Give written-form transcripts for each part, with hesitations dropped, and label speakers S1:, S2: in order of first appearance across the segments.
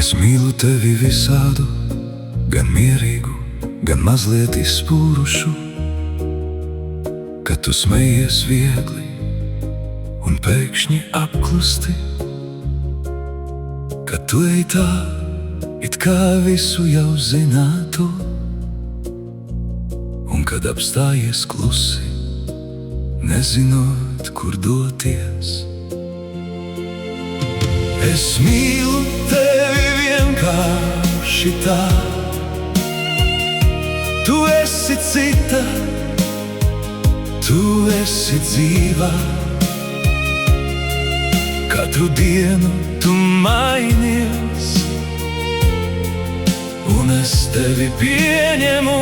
S1: Es mīlu tevi visādu, gan mierīgu, gan mazliet izspūrušu, kad tu smejies viegli un pēkšņi apklusti, kad tu ej tā, it kā visu jau zinātu, un kad apstājies klusi, nezinot, kur doties. Es mīlu tevi vienkārši tā, tu esi cita, tu esi dzīvā. Katru dienu tu mainies, un es tevi pieņemu.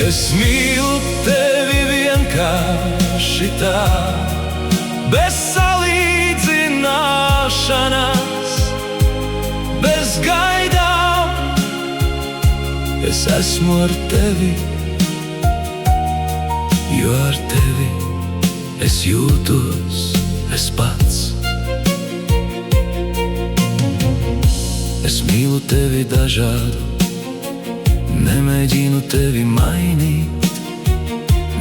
S1: Es mīlu tevi vienkārši tā, bez salīdzināšanas, bez gaidām. Es esmu ar tevi, jo ar tevi es jūtos es pats. Es mīlu tevi dažādu, nemēģinu tevi mainīt,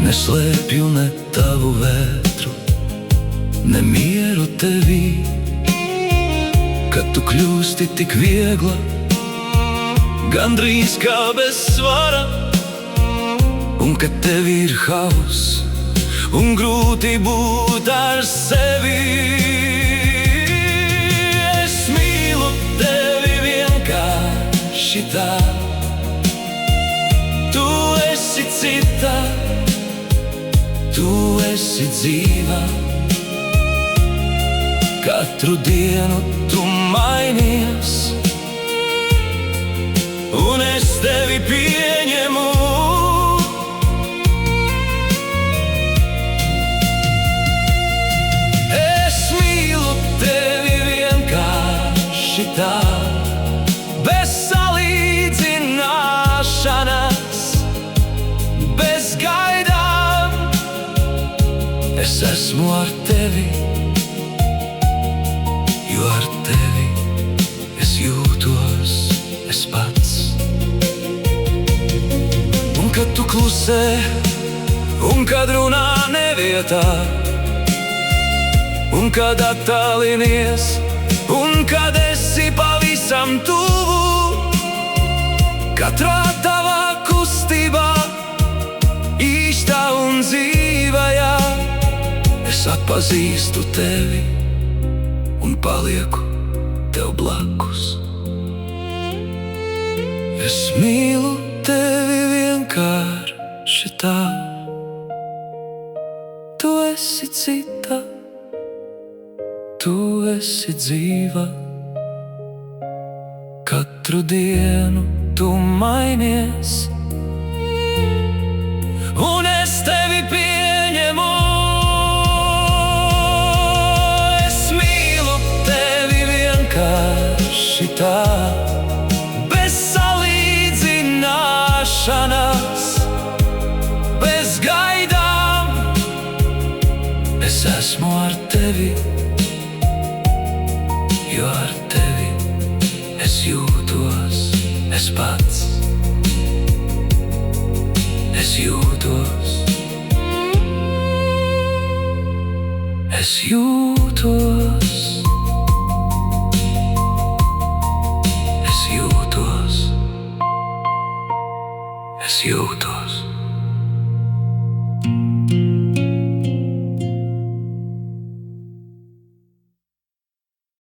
S1: neslēpju ne tavu vētru, ne mieru tevī. Kad tu kļūsti tik viegla, gandrīz kā bez svara, un kad tev ir hauss un grūti būt ar sevi. Es mīlu tevi vienkārši tā, tu esi cita, tu esi dzīvā. Katru dienu tu mainies, un es tevi pieņemu. Es mīlu tevi vienkārši tā, bez salīdzināšanas, bez gaidām. Es esmu ar tevi, jo ar tevi es jūtos es pats. Un kad tu klusē, un kad runā nevietā, un kad attālinies, un kad esi pavisam tuvu, katrā tavā kustībā, īstā un dzīvajā, es atpazīstu tevi un palieku tev blakus. Es mīlu tevi vienkārši tā, tu esi cita, tu esi dzīva. Katru dienu tu mainies, un es tevi pieņemu. Tā, bez salīdzināšanas, bez gaidām. Es esmu ar tevi, jo ar tevi es jūtos es pats. Es jūtos, es jūtos. Es jūtos.